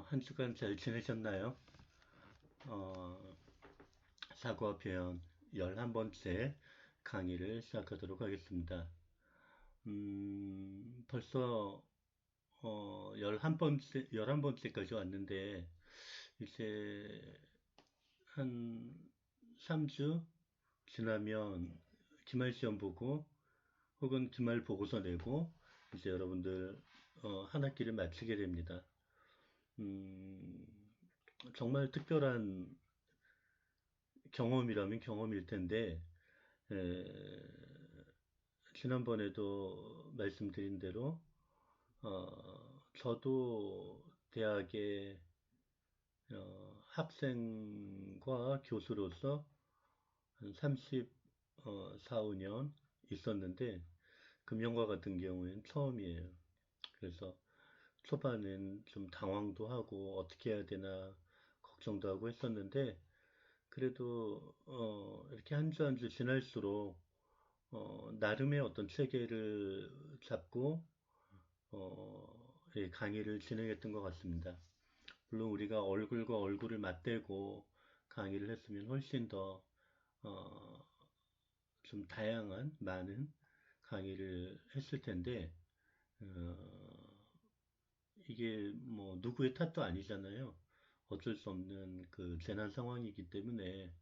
한 주간 잘 지내셨나요? 어, 사과 표현 11번째 강의를 시작하도록 하겠습니다. 벌써 11번째까지 왔는데 이제 한 3주 지나면 기말 시험 보고 혹은 기말 보고서 내고 이제 여러분들 한 학기를 마치게 됩니다. 음, 정말 특별한 경험이라면 경험일 텐데, 에, 지난번에도 말씀드린 대로, 저도 대학의 학생과 교수로서 한 34, 5년 있었는데, 금년과 같은 경우에는 처음이에요. 그래서 초반엔 좀 당황도 하고, 어떻게 해야 되나 걱정도 하고 했었는데, 그래도 이렇게 한 주 한 주 지날수록 나름의 어떤 체계를 잡고 예, 강의를 진행했던 것 같습니다. 물론 우리가 얼굴과 얼굴을 맞대고 강의를 했으면 훨씬 더 어, 좀 다양한 많은 강의를 했을 텐데 이게 뭐 누구의 탓도 아니잖아요. 어쩔 수 없는 그 재난 상황이기 때문에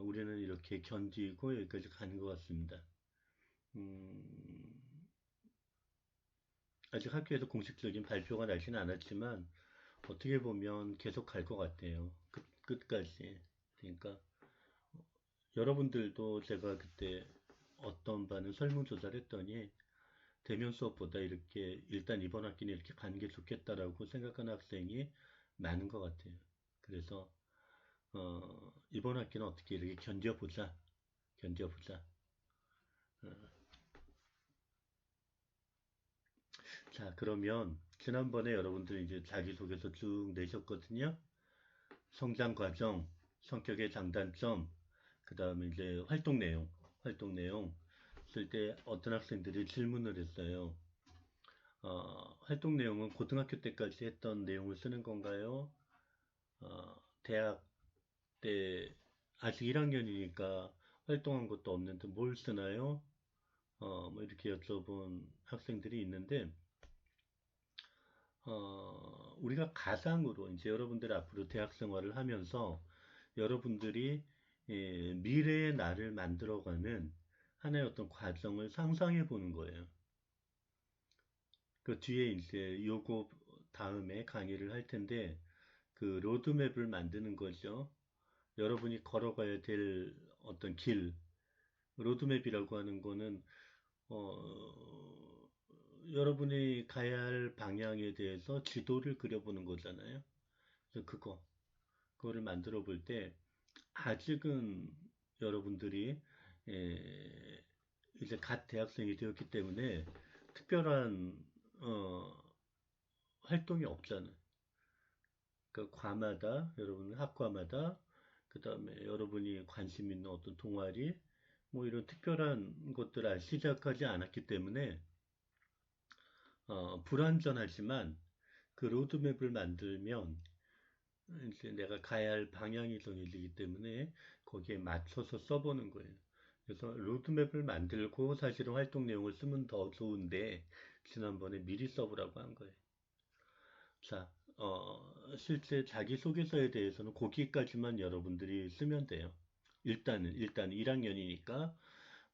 우리는 이렇게 견디고 여기까지 가는 것 같습니다. 음, 아직 학교에서 공식적인 발표가 나지는 않았지만 어떻게 보면 계속 갈 것 같아요. 끝까지. 그러니까 여러분들도 제가 그때 어떤 반은 설문조사를 했더니 대면 수업보다 이렇게 일단 이번 학기는 이렇게 가는 게 좋겠다라고 생각하는 학생이 많은 것 같아요. 그래서 이번 학기는 어떻게 이렇게 견뎌보자. 자, 그러면 지난번에 여러분들 이제 자기소개서 쭉 내셨거든요. 성장 과정, 성격의 장단점, 그 다음에 이제 활동 내용 쓸 때 어떤 학생들이 질문을 했어요. 활동 내용은 고등학교 때까지 했던 내용을 쓰는 건가요? 대학 때 아직 1학년이니까 활동한 것도 없는데 뭘 쓰나요? 뭐 이렇게 여쭤본 학생들이 있는데, 우리가 가상으로 이제 여러분들 앞으로 대학 생활을 하면서 여러분들이 미래의 나를 만들어가는 하나의 어떤 과정을 상상해 보는 거예요. 그 뒤에 이제 요거 다음에 강의를 할 텐데 그 로드맵을 만드는 거죠. 여러분이 걸어가야 될 어떤 길, 로드맵이라고 하는 거는 어, 여러분이 가야 할 방향에 대해서 지도를 그려보는 거잖아요. 그래서 그거를 만들어 볼 때 아직은 여러분들이 에, 이제 갓 대학생이 되었기 때문에 특별한 활동이 없잖아요. 그 과마다 여러분 학과마다 그 다음에 여러분이 관심 있는 어떤 동아리 뭐 이런 특별한 것들을 시작하지 않았기 때문에 불완전하지만 그 로드맵을 만들면 이제 내가 가야 할 방향이 정해지기 때문에 거기에 맞춰서 써보는 거예요. 그래서 로드맵을 만들고 사실은 활동 내용을 쓰면 더 좋은데 지난번에 미리 써보라고 한 거예요. 자, 실제 자기소개서에 대해서는 거기까지만 여러분들이 쓰면 돼요. 일단 1학년이니까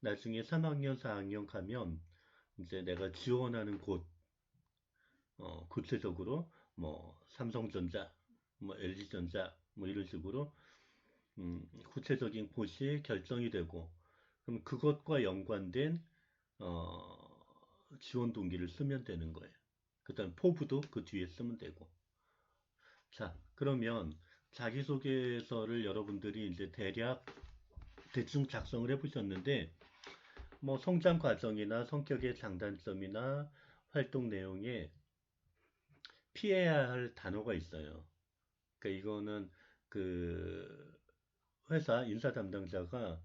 나중에 3학년, 4학년 가면 이제 내가 지원하는 곳, 구체적으로 뭐 삼성전자, 뭐 LG전자, 뭐 이런 식으로 구체적인 곳이 결정이 되고 그럼 그것과 연관된 지원 동기를 쓰면 되는 거예요. 그다음 포부도 그 뒤에 쓰면 되고. 자, 그러면 자기소개서를 여러분들이 이제 대략 대충 작성을 해보셨는데, 뭐 성장 과정이나 성격의 장단점이나 활동 내용에 피해야 할 단어가 있어요. 그러니까 이거는 그 회사 인사 담당자가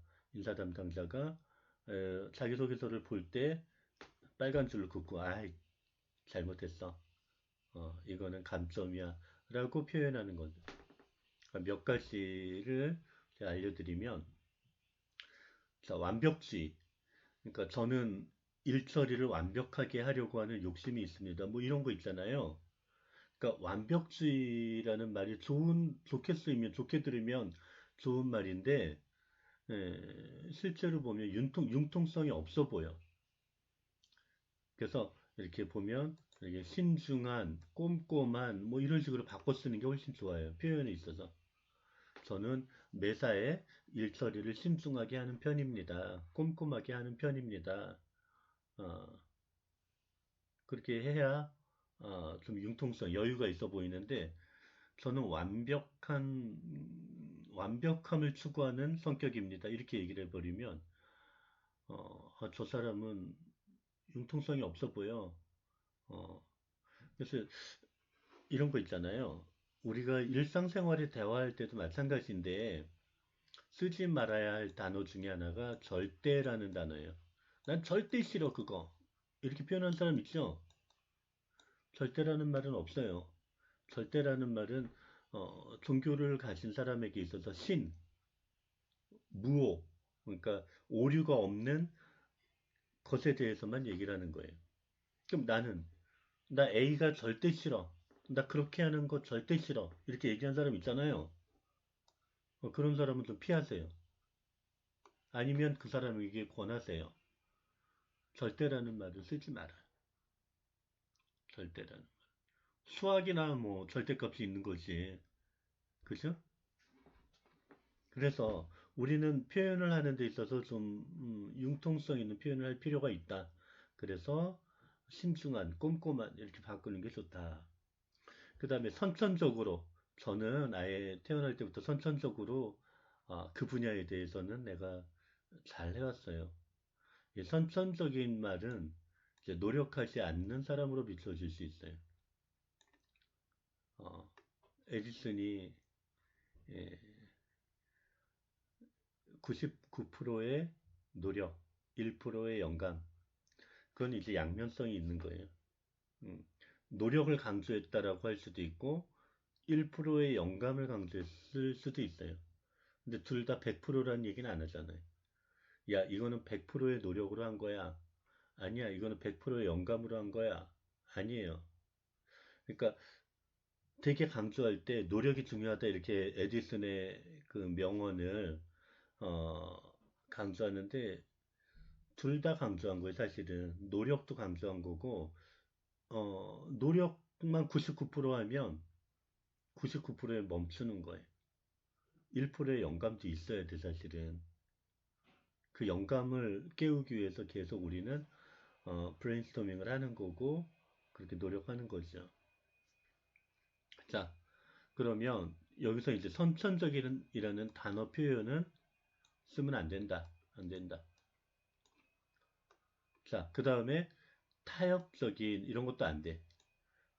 자기소개서를 볼 때 빨간 줄을 긋고, 잘못했어. 이거는 감점이야 라고 표현하는 거죠. 몇 가지를 제가 알려드리면, 자, 완벽주의. 그러니까 저는 일처리를 완벽하게 하려고 하는 욕심이 있습니다. 뭐 이런 거 있잖아요. 그러니까 완벽주의라는 말이 좋게 쓰이면, 좋게 들으면 좋은 말인데, 실제로 보면 융통성이 없어 보여. 그래서 이렇게 보면 이게 신중한, 꼼꼼한 뭐 이런 식으로 바꿔 쓰는 게 훨씬 좋아요. 표현에 있어서. 저는 매사에 일처리를 신중하게 하는 편입니다. 꼼꼼하게 하는 편입니다. 어, 그렇게 해야 좀 융통성, 여유가 있어 보이는데 저는 완벽함을 추구하는 성격입니다. 이렇게 얘기를 해버리면 저 사람은 융통성이 없어 보여. 어, 그래서 이런 거 있잖아요. 우리가 일상생활에 대화할 때도 마찬가지인데 쓰지 말아야 할 단어 중에 하나가 절대라는 단어예요. 난 절대 싫어 그거. 이렇게 표현한 사람 있죠? 절대라는 말은 없어요. 절대라는 말은 종교를 가진 사람에게 있어서 무오, 그러니까 오류가 없는 것에 대해서만 얘기를 하는 거예요. 그럼 나 A가 절대 싫어. 나 그렇게 하는 거 절대 싫어. 이렇게 얘기한 사람 있잖아요. 그런 사람은 좀 피하세요. 아니면 그 사람에게 권하세요. 절대라는 말을 쓰지 마라. 절대라는. 수학이나 뭐 절대값이 있는 거지. 그죠? 그래서 우리는 표현을 하는 데 있어서 좀 융통성 있는 표현을 할 필요가 있다. 그래서 신중한, 꼼꼼한 이렇게 바꾸는 게 좋다. 그 다음에 선천적으로 저는 아예 태어날 때부터 선천적으로 그 분야에 대해서는 내가 잘 해왔어요. 이 선천적인 말은 이제 노력하지 않는 사람으로 비춰질 수 있어요. 어, 에디슨이 99%의 노력, 1%의 영감. 그건 이제 양면성이 있는 거예요. 음, 노력을 강조했다라고 할 수도 있고, 1%의 영감을 강조했을 수도 있어요. 근데 둘 다 100%라는 얘기는 안 하잖아요. 야, 이거는 100%의 노력으로 한 거야. 아니야, 이거는 100%의 영감으로 한 거야. 아니에요. 그러니까 되게 강조할 때 노력이 중요하다 이렇게 에디슨의 그 명언을 어, 강조하는데 둘 다 강조한 거예요, 사실은. 노력도 강조한 거고, 노력만 99% 하면 99%에 멈추는 거예요. 1%의 영감도 있어야 돼, 사실은. 그 영감을 깨우기 위해서 계속 우리는, 브레인스토밍을 하는 거고, 그렇게 노력하는 거죠. 자, 그러면 여기서 이제 선천적이라는 단어 표현은 쓰면 안 된다. 안 된다. 자, 그 다음에 타협적인 이런 것도 안 돼.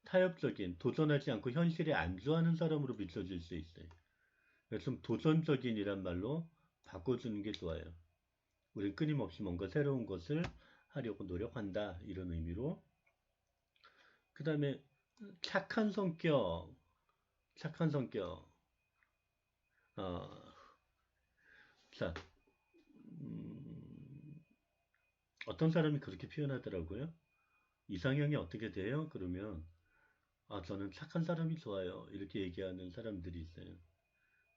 타협적인, 도전하지 않고 현실에 안주하는 사람으로 비춰질 수 있어요. 그래서 좀 도전적인이란 말로 바꿔주는 게 좋아요. 우린 끊임없이 뭔가 새로운 것을 하려고 노력한다. 이런 의미로. 그 다음에 착한 성격, 착한 성격. 어, 자, 음, 어떤 사람이 그렇게 표현하더라고요. 이상형이 어떻게 돼요? 그러면, 저는 착한 사람이 좋아요. 이렇게 얘기하는 사람들이 있어요.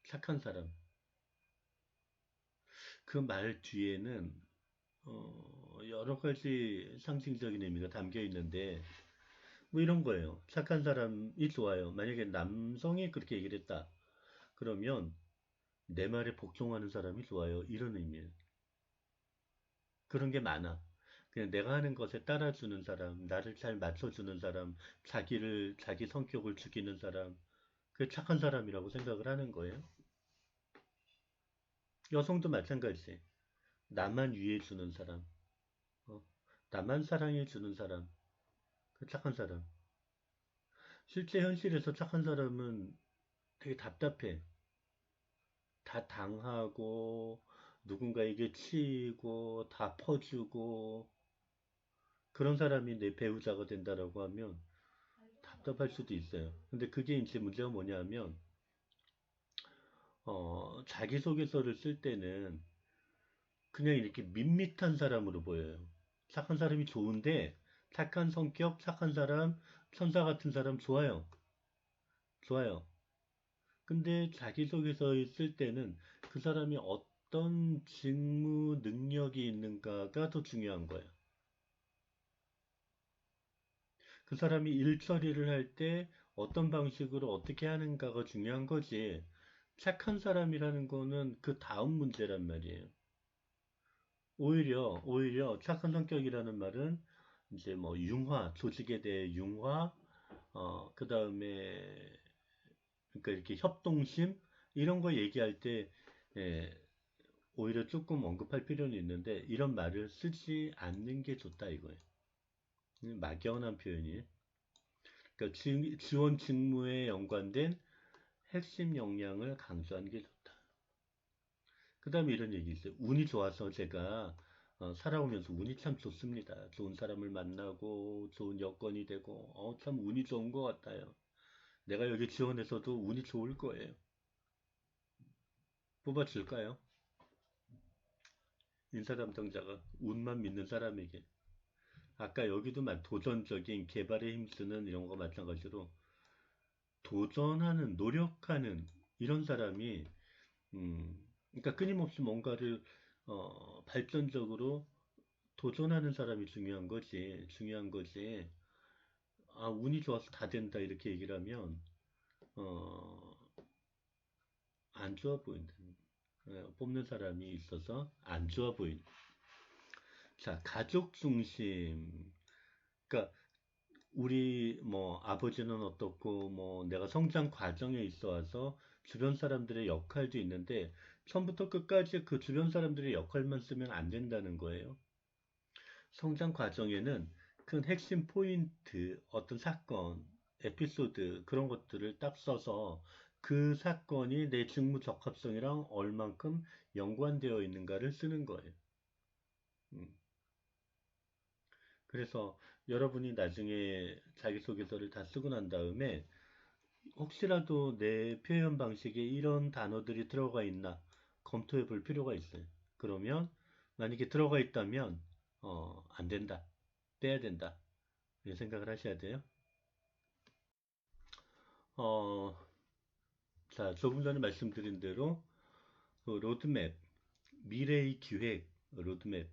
착한 사람. 그 말 뒤에는 여러 가지 상징적인 의미가 담겨 있는데 뭐 이런 거예요. 착한 사람이 좋아요. 만약에 남성이 그렇게 얘기를 했다. 그러면 내 말에 복종하는 사람이 좋아요. 이런 의미예요. 그런 게 많아. 그냥 내가 하는 것에 따라주는 사람, 나를 잘 맞춰주는 사람, 자기 성격을 죽이는 사람, 그게 착한 사람이라고 생각을 하는 거예요. 여성도 마찬가지. 나만 위해주는 사람, 어, 나만 사랑해주는 사람, 그 착한 사람. 실제 현실에서 착한 사람은 되게 답답해. 다 당하고, 누군가에게 치이고, 다 퍼주고, 그런 사람이 내 배우자가 된다라고 하면 답답할 수도 있어요. 근데 그게 이제 문제가 뭐냐면, 자기소개서를 쓸 때는 그냥 이렇게 밋밋한 사람으로 보여요. 착한 사람이 좋은데, 착한 성격, 착한 사람, 천사 같은 사람 좋아요. 좋아요. 근데 자기소개서에 쓸 때는 그 사람이 어떤 직무 능력이 있는가가 더 중요한 거예요. 그 사람이 일 처리를 할 때 어떤 방식으로 어떻게 하는가가 중요한 거지. 착한 사람이라는 거는 그 다음 문제란 말이에요. 오히려 착한 성격이라는 말은 이제 뭐 융화, 조직에 대해 융화, 그 다음에 그러니까 이렇게 협동심 이런 거 얘기할 때 예, 오히려 조금 언급할 필요는 있는데 이런 말을 쓰지 않는 게 좋다 이거예요. 막연한 표현이. 그러니까 지원 직무에 연관된 핵심 역량을 강조하는 게 좋다. 그 다음에 이런 얘기 있어요. 운이 좋아서 제가 살아오면서 운이 참 좋습니다. 좋은 사람을 만나고 좋은 여건이 되고 참 운이 좋은 것 같아요. 내가 여기 지원해서도 운이 좋을 거예요. 뽑아줄까요? 인사 담당자가 운만 믿는 사람에게. 아까 여기도 도전적인 개발에 힘쓰는 이런 거 마찬가지로 도전하는, 노력하는 이런 사람이 그러니까 끊임없이 뭔가를 발전적으로 도전하는 사람이 중요한 거지. 아, 운이 좋아서 다 된다 이렇게 얘기를 하면 어, 안 좋아 보인다. 뽑는 사람이 있어서 안 좋아 보인다. 자, 가족 중심. 그러니까 우리 뭐 아버지는 어떻고 뭐 내가 성장 과정에 있어 와서 주변 사람들의 역할도 있는데 처음부터 끝까지 그 주변 사람들의 역할만 쓰면 안 된다는 거예요. 성장 과정에는 큰 핵심 포인트, 어떤 사건, 에피소드 그런 것들을 딱 써서 그 사건이 내 직무 적합성이랑 얼만큼 연관되어 있는가를 쓰는 거예요. 음. 그래서 여러분이 나중에 자기소개서를 다 쓰고 난 다음에 혹시라도 내 표현 방식에 이런 단어들이 들어가 있나 검토해 볼 필요가 있어요. 그러면 만약에 들어가 있다면 안 된다. 빼야 된다. 이렇게 생각을 하셔야 돼요. 어, 자, 조금 전에 말씀드린 대로 그 로드맵, 미래의 기획, 로드맵.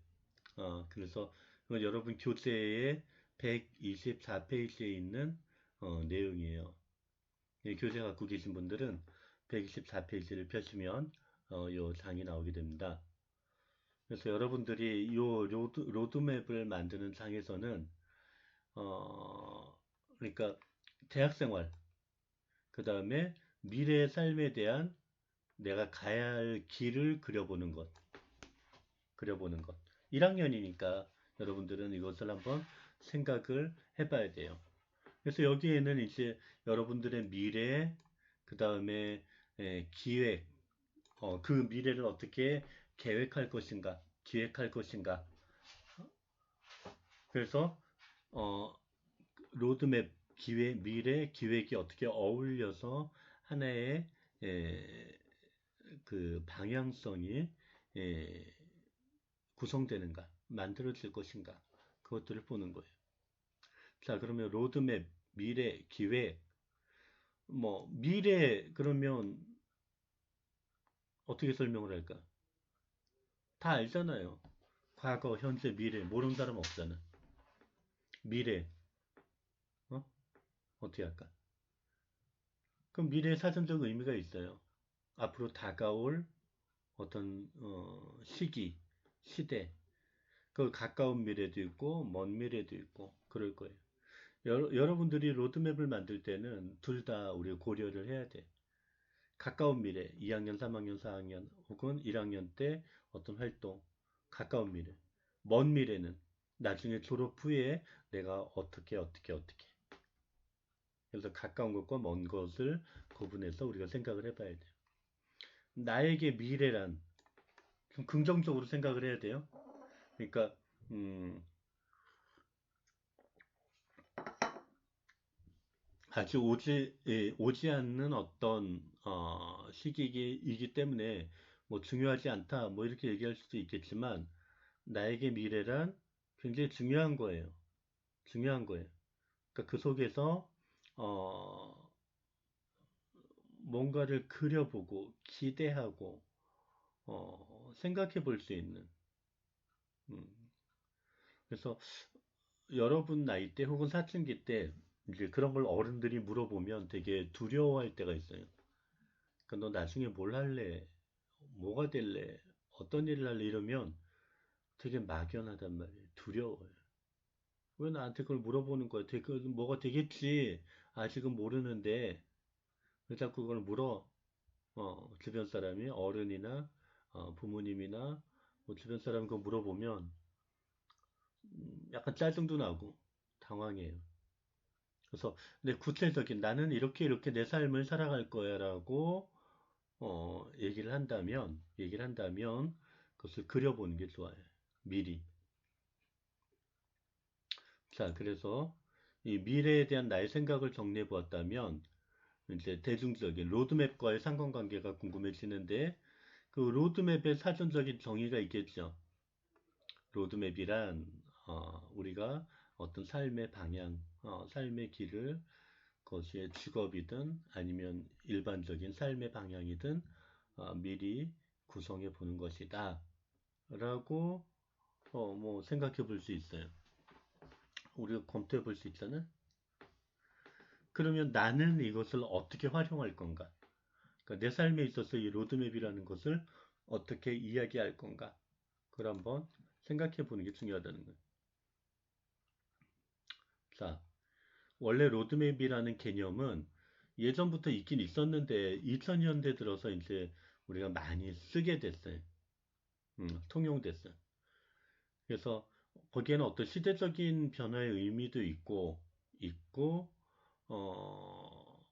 그래서 여러분 교재에 124페이지에 있는 내용이에요. 교재 갖고 계신 분들은 124페이지를 펴시면 요 장이 나오게 됩니다. 그래서 여러분들이 요 로드맵을 만드는 장에서는 그러니까 대학생활, 그 다음에 미래의 삶에 대한 내가 가야 할 길을 그려보는 것. 1학년이니까 여러분들은 이것을 한번 생각을 해봐야 돼요. 그래서 여기에는 이제 여러분들의 미래, 그 다음에 기획, 그 미래를 어떻게 계획할 것인가, 기획할 것인가. 그래서 어, 로드맵, 기획, 미래, 기획이 어떻게 어울려서 하나의 에, 그 방향성이 에, 구성되는가, 만들어질 것인가, 그것들을 보는 거예요. 자, 그러면 로드맵, 미래, 기획, 뭐 미래 그러면 어떻게 설명을 할까? 다 알잖아요. 과거, 현재, 미래 모르는 사람 없잖아. 미래, 어? 어떻게 할까? 그럼 미래의 사전적 의미가 있어요. 앞으로 다가올 어떤 시기, 시대, 그 가까운 미래도 있고 먼 미래도 있고 그럴 거예요. 여러분들이 로드맵을 만들 때는 둘 다 우리 고려를 해야 돼. 가까운 미래, 2학년, 3학년, 4학년 혹은 1학년 때 어떤 활동, 가까운 미래. 먼 미래는 나중에 졸업 후에 내가 어떻게. 그래서 가까운 것과 먼 것을 구분해서 우리가 생각을 해봐야 돼요. 나에게 미래란 좀 긍정적으로 생각을 해야 돼요. 그러니까 음, 아직 오지 않는 어떤 시기이기 때문에 뭐 중요하지 않다 뭐 이렇게 얘기할 수도 있겠지만 나에게 미래란 굉장히 중요한 거예요. 중요한 거예요. 그러니까 그 속에서 어, 뭔가를 그려보고 기대하고 생각해 볼 수 있는 음, 그래서 여러분 나이 때 혹은 사춘기 때 이제 그런 걸 어른들이 물어보면 되게 두려워할 때가 있어요. 그러니까 너 나중에 뭘 할래? 뭐가 될래? 어떤 일을 할래? 이러면 되게 막연하단 말이에요. 두려워요. 왜 나한테 그걸 물어보는 거야? 뭐가 되겠지? 아직은 모르는데 왜 자꾸 그걸 물어? 주변 사람이 어른이나 부모님이나 뭐 주변 사람 그거 물어보면 약간 짜증도 나고 당황해요. 그래서 근데 구체적인 나는 이렇게 이렇게 내 삶을 살아갈 거야라고 얘기를 한다면 그것을 그려보는 게 좋아요. 미리. 자, 그래서 이 미래에 대한 나의 생각을 정리해 보았다면 이제 대중적인 로드맵과의 상관관계가 궁금해지는데 그 로드맵의 사전적인 정의가 있겠죠. 로드맵이란 우리가 어떤 삶의 방향, 삶의 길을 그것이 직업이든 아니면 일반적인 삶의 방향이든 미리 구성해 보는 것이다. 라고 뭐 생각해 볼 수 있어요. 우리가 검토해 볼 수 있잖아요. 그러면 나는 이것을 어떻게 활용할 건가? 그러니까 내 삶에 있어서 이 로드맵이라는 것을 어떻게 이야기할 건가? 그걸 한번 생각해 보는 게 중요하다는 거예요. 자, 원래 로드맵이라는 개념은 예전부터 있긴 있었는데 2000년대 들어서 이제 우리가 많이 쓰게 됐어요. 통용됐어요. 그래서 거기에는 어떤 시대적인 변화의 의미도 있고, 어,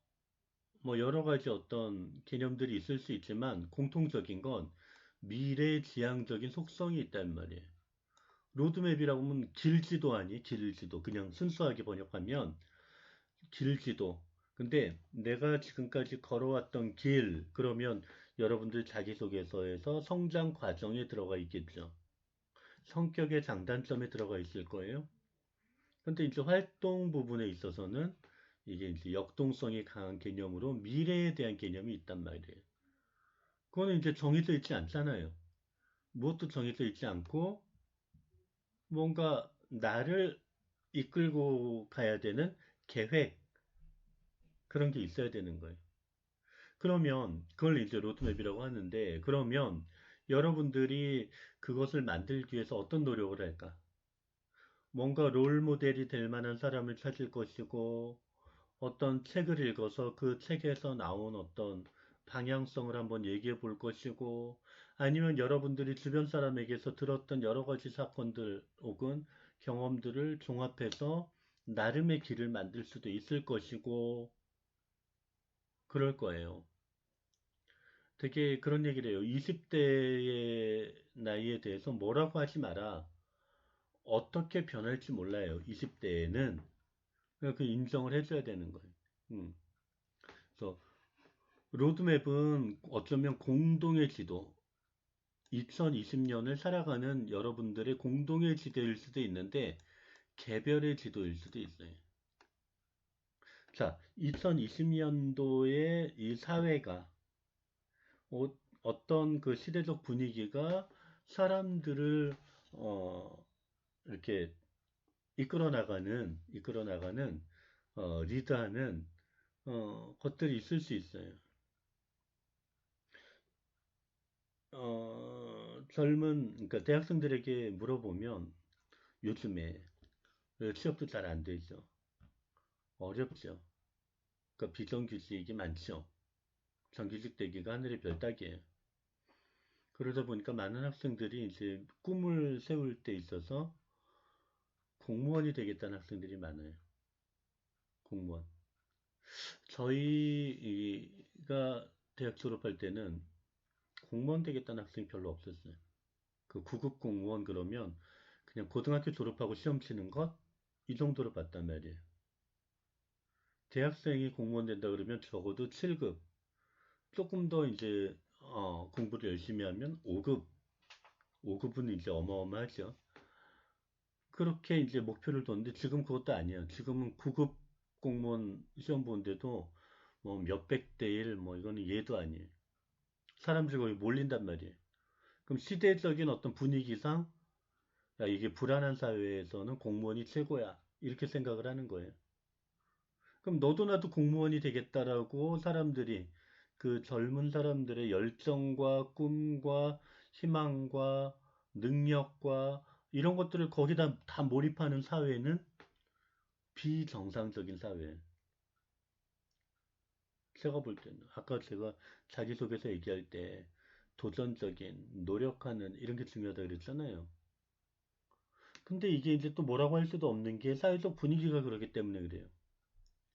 뭐 여러 가지 어떤 개념들이 있을 수 있지만 공통적인 건 미래지향적인 속성이 있단 말이에요. 로드맵이라고 하면 길지도 아니, 길지도. 그냥 순수하게 번역하면 길지도. 근데 내가 지금까지 걸어왔던 길, 그러면 여러분들 자기소개서에서 성장 과정에 들어가 있겠죠. 성격의 장단점에 들어가 있을 거예요. 근데 이제 활동 부분에 있어서는 이게 이제 역동성이 강한 개념으로 미래에 대한 개념이 있단 말이에요. 그거는 이제 정해져 있지 않잖아요. 무엇도 정해져 있지 않고 뭔가 나를 이끌고 가야 되는 계획, 그런 게 있어야 되는 거예요. 그러면 그걸 이제 로드맵이라고 하는데 그러면 여러분들이 그것을 만들기 위해서 어떤 노력을 할까? 뭔가 롤 모델이 될 만한 사람을 찾을 것이고 어떤 책을 읽어서 그 책에서 나온 어떤 방향성을 한번 얘기해 볼 것이고 아니면 여러분들이 주변 사람에게서 들었던 여러 가지 사건들 혹은 경험들을 종합해서 나름의 길을 만들 수도 있을 것이고 그럴 거예요. 되게 그런 얘기를 해요. 20대의 나이에 대해서 뭐라고 하지 마라. 어떻게 변할지 몰라요. 20대에는. 그 인정을 해줘야 되는 거예요. 음. 그래서 로드맵은 어쩌면 공동의 지도, 2020년을 살아가는 여러분들의 공동의 지도일 수도 있는데 개별의 지도일 수도 있어요. 자, 2020년도에 이 사회가 어떤 그 시대적 분위기가 사람들을 어, 이렇게 이끌어 나가는 리드하는 것들이 있을 수 있어요. 그러니까 대학생들에게 물어보면 요즘에 취업도 잘 안 되죠. 어렵죠. 그러니까 비정규직이 많죠. 정규직 되기가 하늘의 별 따기예요. 그러다 보니까 많은 학생들이 이제 꿈을 세울 때 있어서 공무원이 되겠다는 학생들이 많아요. 공무원. 저희가 대학 졸업할 때는 공무원 되겠다는 학생이 별로 없었어요. 그 구급 공무원 그러면 그냥 고등학교 졸업하고 시험 치는 것? 이 정도로 봤단 말이에요. 대학생이 공무원 된다 그러면 적어도 7급. 조금 더 이제 공부를 열심히 하면 5급. 5급은 이제 어마어마하죠. 그렇게 이제 목표를 뒀는데 지금 그것도 아니에요. 지금은 9급 공무원 시험 보는데도 뭐 몇백 대 일, 뭐 이거는 얘도 아니에요. 사람들이 거의 몰린단 말이에요. 그럼 시대적인 어떤 분위기상 야, 이게 불안한 사회에서는 공무원이 최고야. 이렇게 생각을 하는 거예요. 그럼 너도 나도 공무원이 되겠다라고 사람들이 그 젊은 사람들의 열정과 꿈과 희망과 능력과 이런 것들을 거기다 다 몰입하는 사회는 비정상적인 사회예요. 제가 볼 때는 아까 제가 자기소개서 얘기할 때 도전적인 노력하는 이런 게 중요하다 그랬잖아요. 근데 이게 이제 또 뭐라고 할 수도 없는 게 사회적 분위기가 그러기 때문에 그래요.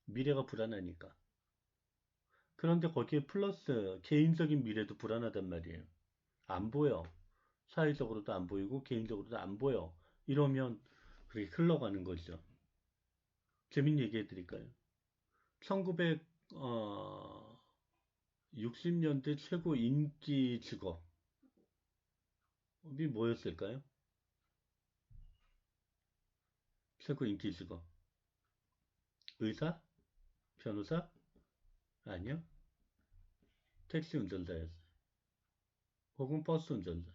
미래가 불안하니까. 그런데 거기에 플러스 개인적인 미래도 불안하단 말이에요. 안 보여. 사회적으로도 안 보이고 개인적으로도 안 보여. 이러면 그렇게 흘러가는 거죠. 재밌는 얘기 해드릴까요? 1960년대 최고 인기 직업이 뭐였을까요? 최고 인기 직업. 의사? 변호사? 아니요. 택시 운전사였어요. 혹은 버스 운전사.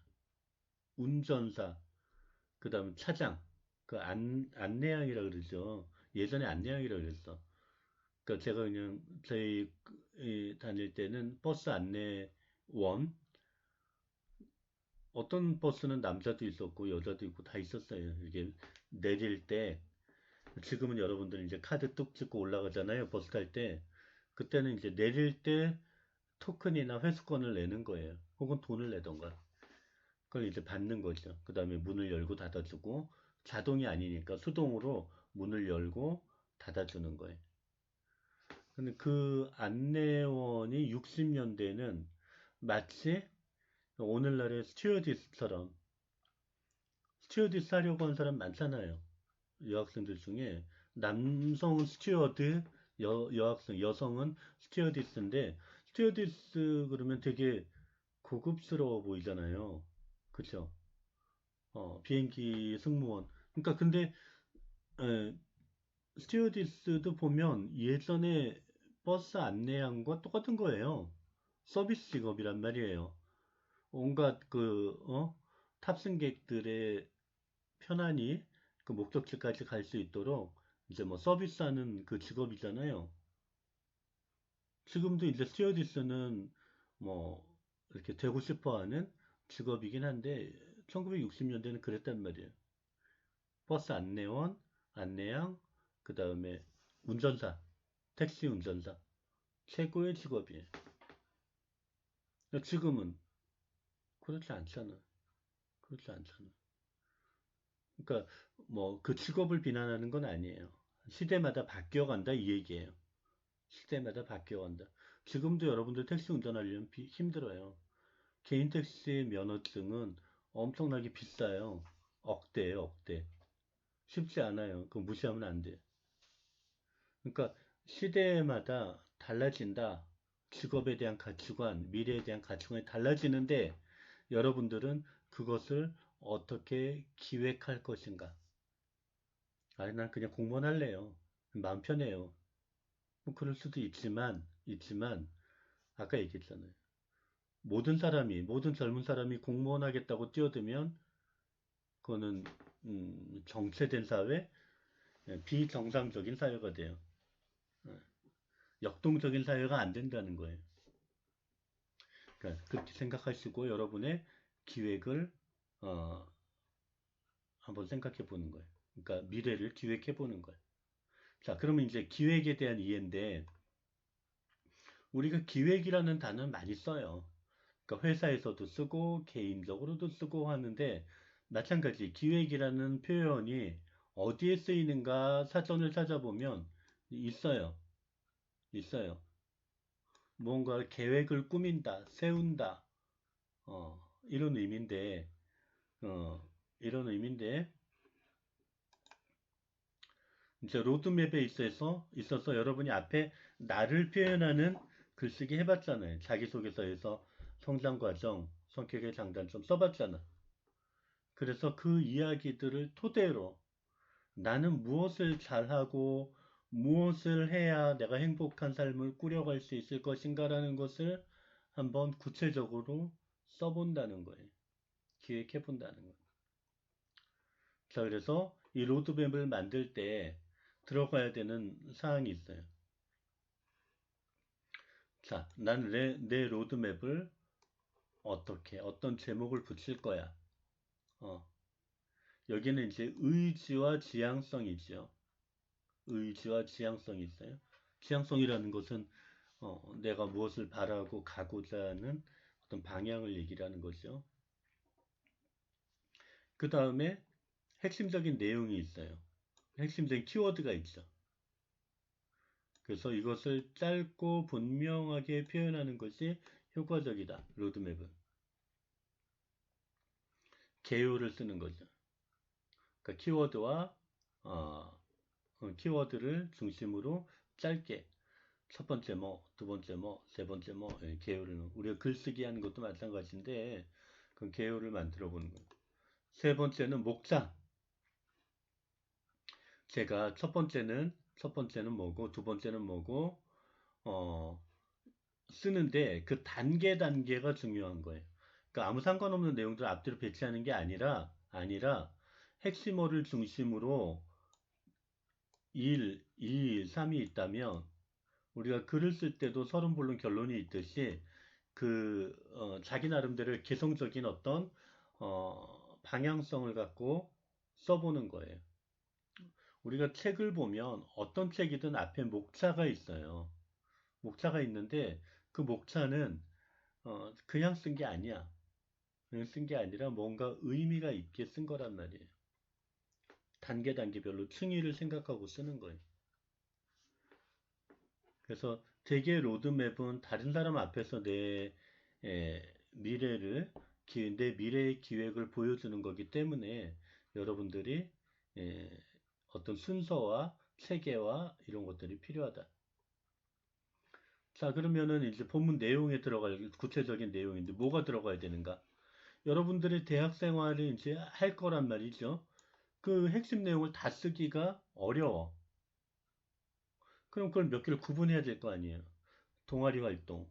운전사. 그 다음 차장. 그 안내양이라 그러죠. 예전에 안내양이라 그랬어. 그러니까 제가 그냥 저희 다닐 때는 버스 안내원, 어떤 버스는 남자도 있었고 여자도 있고 다 있었어요. 이게 내릴 때 지금은 여러분들 이제 카드 뚝 찍고 올라가잖아요. 버스 탈 때. 그때는 이제 내릴 때 토큰이나 회수권을 내는 거예요. 혹은 돈을 내던가. 그걸 이제 받는 거죠. 그 다음에 문을 열고 닫아주고 자동이 아니니까 수동으로 문을 열고 닫아주는 거예요. 근데 그 안내원이 60년대는 마치 오늘날의 스튜어디스처럼 스튜어디스 하려고 하는 사람 많잖아요. 여학생들 중에 남성은 스튜어드, 여학생, 여성은 스튜어디스인데 스튜어디스 그러면 되게 고급스러워 보이잖아요. 그쵸? 비행기 승무원. 그러니까 근데 에, 스튜어디스도 보면 예전에 버스 안내양과 똑같은 거예요. 서비스 직업이란 말이에요. 온갖 탑승객들의 편안히 그 목적지까지 갈 수 있도록 이제 뭐 서비스하는 그 직업이잖아요. 지금도 이제 스튜어디스는 뭐 이렇게 되고 싶어 하는 직업이긴 한데 1960년대는 그랬단 말이에요. 버스 안내원, 안내양, 그 다음에 운전사, 택시 운전사. 최고의 직업이에요. 지금은 그렇지 않잖아. 그렇지 않잖아. 그러니까 뭐 그 직업을 비난하는 건 아니에요. 시대마다 바뀌어간다 이 얘기예요. 시대마다 바뀌어간다. 지금도 여러분들 택시 운전하려면 힘들어요. 개인 택시 면허증은 엄청나게 비싸요. 억대예요, 억대. 쉽지 않아요. 그거 무시하면 안 돼. 그러니까 시대마다 달라진다. 직업에 대한 가치관, 미래에 대한 가치관이 달라지는데 여러분들은 그것을 어떻게 기획할 것인가? 아니, 난 그냥 공무원 할래요. 마음 편해요. 뭐 그럴 수도 있지만, 아까 얘기했잖아요. 모든 젊은 사람이 공무원 하겠다고 뛰어들면, 그거는, 정체된 사회, 비정상적인 사회가 돼요. 예, 역동적인 사회가 안 된다는 거예요. 그러니까 그렇게 생각하시고 여러분의 기획을, 어, 한번 생각해 보는 거예요. 그러니까 미래를 기획해 보는 거예요. 자, 그러면 이제 기획에 대한 이해인데, 우리가 기획이라는 단어를 많이 써요. 그러니까 회사에서도 쓰고 개인적으로도 쓰고 하는데 마찬가지 기획이라는 표현이 어디에 쓰이는가 사전을 찾아보면 있어요. 있어요. 뭔가 계획을 꾸민다, 세운다, 이런 의미인데, 어, 이런 의미인데, 이제 로드맵에 있어서 여러분이 앞에 나를 표현하는 글쓰기 해봤잖아요. 자기소개서에서 성장과정, 성격의 장단점 써봤잖아. 그래서 그 이야기들을 토대로 나는 무엇을 잘하고 무엇을 해야 내가 행복한 삶을 꾸려갈 수 있을 것인가라는 것을 한번 구체적으로 써본다는 거예요. 기획해본다는 거예요. 자, 그래서 이 로드맵을 만들 때 들어가야 되는 사항이 있어요. 자, 난 내 로드맵을 어떤 제목을 붙일 거야. 어, 여기는 이제 의지와 지향성이죠. 의지와 지향성이 있어요. 지향성이라는 것은 내가 무엇을 바라고 가고자 하는 어떤 방향을 얘기를 하는 거죠. 그 다음에 핵심적인 내용이 있어요. 핵심적인 키워드가 있죠. 그래서 이것을 짧고 분명하게 표현하는 것이 효과적이다. 로드맵은. 개요를 쓰는 거죠. 그러니까 키워드를 중심으로 짧게 첫 번째 뭐, 두 번째 뭐, 세 번째 뭐, 개요를 우리가 글쓰기 하는 것도 마찬가지인데 그 개요를 만들어 보는 거예요. 세 번째는 목차. 제가 첫 번째는 뭐고 두 번째는 뭐고 어, 쓰는데 그 단계가 중요한 거예요. 그러니까 아무 상관없는 내용들 앞뒤로 배치하는 게 아니라 핵심어를 중심으로 1, 2, 3이 있다면 우리가 글을 쓸 때도 서론본론 결론이 있듯이 자기 나름대로 개성적인 어떤 방향성을 갖고 써보는 거예요. 우리가 책을 보면 어떤 책이든 앞에 목차가 있어요. 목차가 있는데 그 목차는 그냥 쓴 게 아니야. 그냥 쓴 게 아니라 뭔가 의미가 있게 쓴 거란 말이에요. 단계별로 층위를 생각하고 쓰는 거예요. 그래서 대개 로드맵은 다른 사람 앞에서 미래를, 내 미래의 기획을 보여주는 거기 때문에 여러분들이 에, 어떤 순서와 체계와 이런 것들이 필요하다. 자, 그러면은 이제 본문 내용에 들어갈 구체적인 내용인데 뭐가 들어가야 되는가? 여러분들의 대학 생활을 이제 할 거란 말이죠. 그 핵심 내용을 다 쓰기가 어려워. 그럼 그걸 몇 개를 구분해야 될 거 아니에요. 동아리 활동,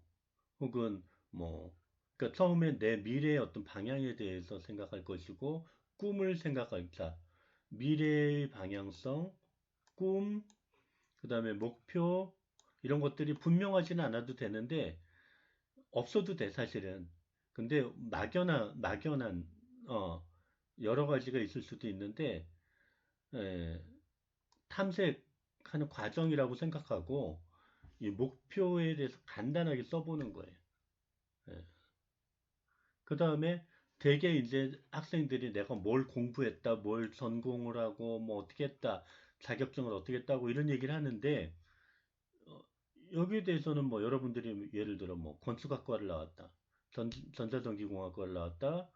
혹은 뭐, 그러니까 처음에 내 미래의 어떤 방향에 대해서 생각할 것이고, 꿈을 생각할 자, 미래의 방향성, 꿈, 그 다음에 목표, 이런 것들이 분명하지는 않아도 되는데, 없어도 돼, 사실은. 근데 막연한, 어, 여러 가지가 있을 수도 있는데, 에, 탐색하는 과정이라고 생각하고, 이 목표에 대해서 간단하게 써보는 거예요. 예. 그 다음에 대개 이제 학생들이 내가 뭘 공부했다, 뭘 전공을 하고, 뭐 어떻게 했다, 자격증을 어떻게 했다고 이런 얘기를 하는데, 어, 여기에 대해서는 뭐 여러분들이 예를 들어 뭐 건축학과를 나왔다, 전자전기공학과를 나왔다,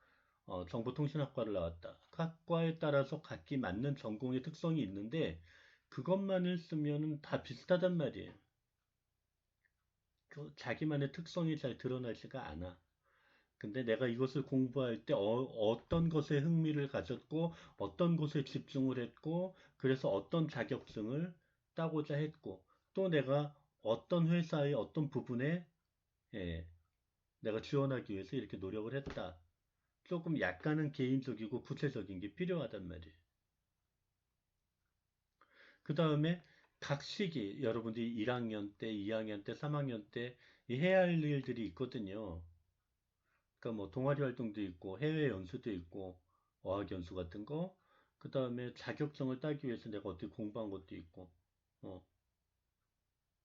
정보통신학과를 나왔다. 각 과에 따라서 각기 맞는 전공의 특성이 있는데, 그것만을 쓰면 다 비슷하단 말이에요. 자기만의 특성이 잘 드러나지가 않아. 근데 내가 이것을 공부할 때 떤 것에 흥미를 가졌고 어떤 것에 집중을 했고 그래서 어떤 자격증을 따고자 했고 또 내가 어떤 회사의 어떤 부분에 예, 내가 지원하기 위해서 이렇게 노력을 했다. 조금 약간은 개인적이고 구체적인 게 필요하단 말이에요. 그 다음에 각 시기 여러분들이 1학년 때, 2학년 때, 3학년 때 해야 할 일들이 있거든요. 그러니까 뭐 동아리 활동도 있고 해외 연수도 있고 어학 연수 같은 거, 그 다음에 자격증을 따기 위해서 내가 어떻게 공부한 것도 있고, 어,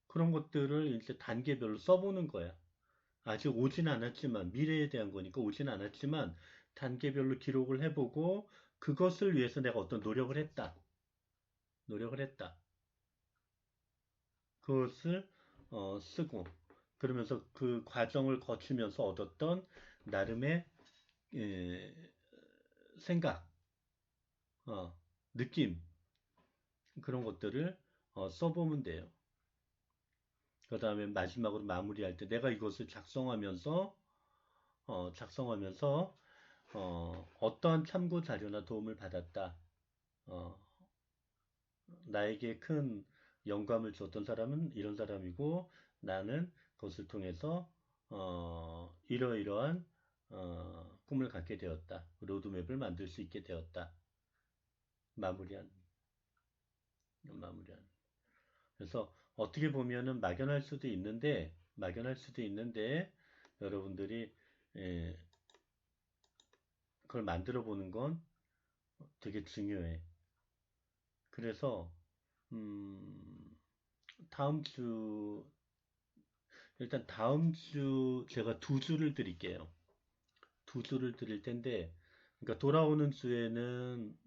그런 것들을 이제 단계별로 써보는 거야. 아직 오진 않았지만 미래에 대한 거니까 오진 않았지만 단계별로 기록을 해보고 그것을 위해서 내가 어떤 노력을 했다. 그것을 쓰고 그러면서 그 과정을 거치면서 얻었던 나름의 에, 생각, 어, 느낌, 그런 것들을 써보면 돼요. 그 다음에 마지막으로 마무리할 때 내가 이것을 작성하면서 어떠한 참고 자료나 도움을 받았다. 어, 나에게 큰 영감을 줬던 사람은 이런 사람이고 나는 그것을 통해서 이러이러한 꿈을 갖게 되었다. 로드맵을 만들 수 있게 되었다. 마무리한. 마무리한. 그래서 어떻게 보면은 막연할 수도 있는데 여러분들이 예, 그걸 만들어 보는 건 되게 중요해. 그래서 음, 다음 주 일단 다음 주 제가 두 주를 드릴게요. 두 주를 드릴 텐데 그러니까 돌아오는 주에는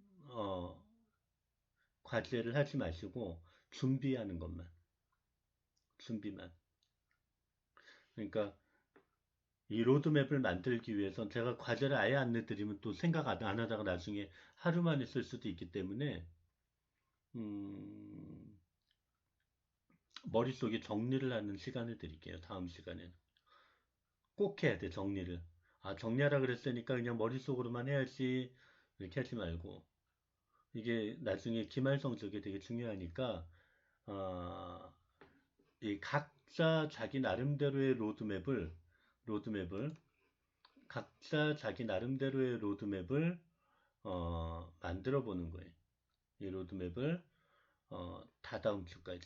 과제를 하지 마시고 준비하는 것만 준비만. 그러니까 이 로드맵을 만들기 위해선 제가 과제를 아예 안 내드리면 또 생각 안 하다가 나중에 하루 만에 쓸 수도 있기 때문에 음, 머릿속에 정리를 하는 시간을 드릴게요. 다음 시간에는 꼭 해야 돼. 정리를. 아, 정리하라 그랬으니까 그냥 머릿속으로만 해야지 이렇게 하지 말고 이게 나중에 기말 성적이 되게 중요하니까 아, 이 각자 자기 나름대로의 로드맵을 각자 자기 나름대로의 로드맵을 만들어 보는 거예요. 이 로드맵을 다다음 주까지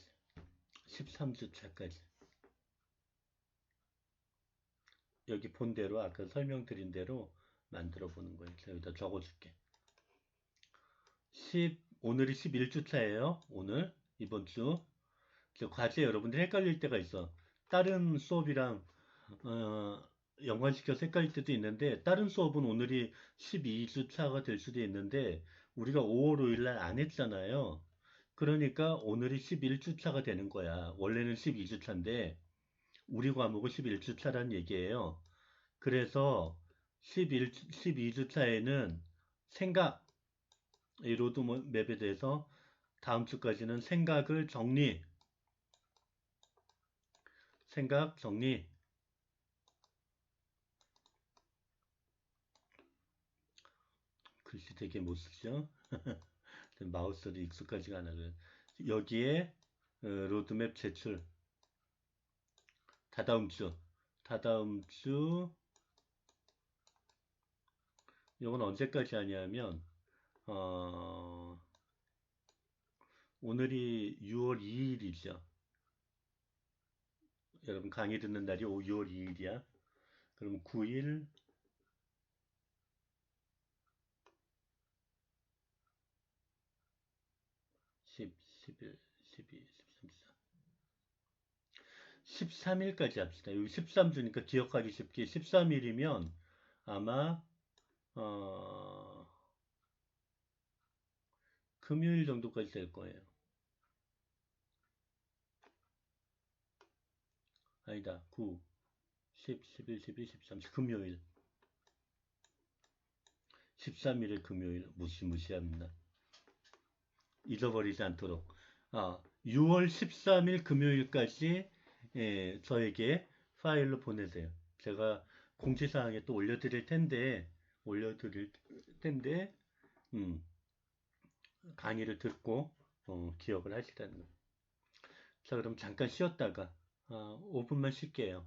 13주 차까지 여기 본 대로 아까 설명드린 대로 만들어 보는 거예요. 제가 여기다 적어줄게. 오늘이 11주 차예요. 오늘 이번 주 과제 여러분들이 헷갈릴 때가 있어. 다른 수업이랑 어, 연관시켜서 헷갈릴 때도 있는데 다른 수업은 오늘이 12주 차가 될 수도 있는데 우리가 5월 5일 날 안 했잖아요. 그러니까 오늘이 11주 차가 되는 거야. 원래는 12주 차인데 우리 과목은 11주 차란 얘기예요. 그래서 12주 차에는 생각, 이 로드맵에 대해서 다음 주까지는 생각 정리, 글씨 되게 못 쓰죠? 마우스도 익숙하지가 않아요. 여기에 로드맵 제출, 다다음 주, 이건 언제까지 하냐면, 어, 오늘이 6월 2일이죠. 여러분 강의 듣는 날이 6월 2일이야. 그럼 9일, 10, 11, 12, 13, 13일까지 합시다. 여기 13주니까 기억하기 쉽게 13일이면 아마 어, 금요일 정도까지 될 거예요. 아니다. 9, 10, 11, 12, 13, 금요일. 13일의 금요일 무시무시합니다. 잊어버리지 않도록. 6월 13일 금요일까지 저에게 파일로 보내세요. 제가 공지사항에 또 올려드릴 텐데, 음, 강의를 듣고 기억을 하시라는 거예요. 자, 그럼 잠깐 쉬었다가 5분만 쉴게요.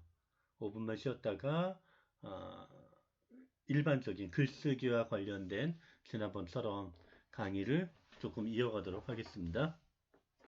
5분만 쉬었다가 아, 일반적인 글쓰기와 관련된 지난번처럼 강의를 조금 이어가도록 하겠습니다.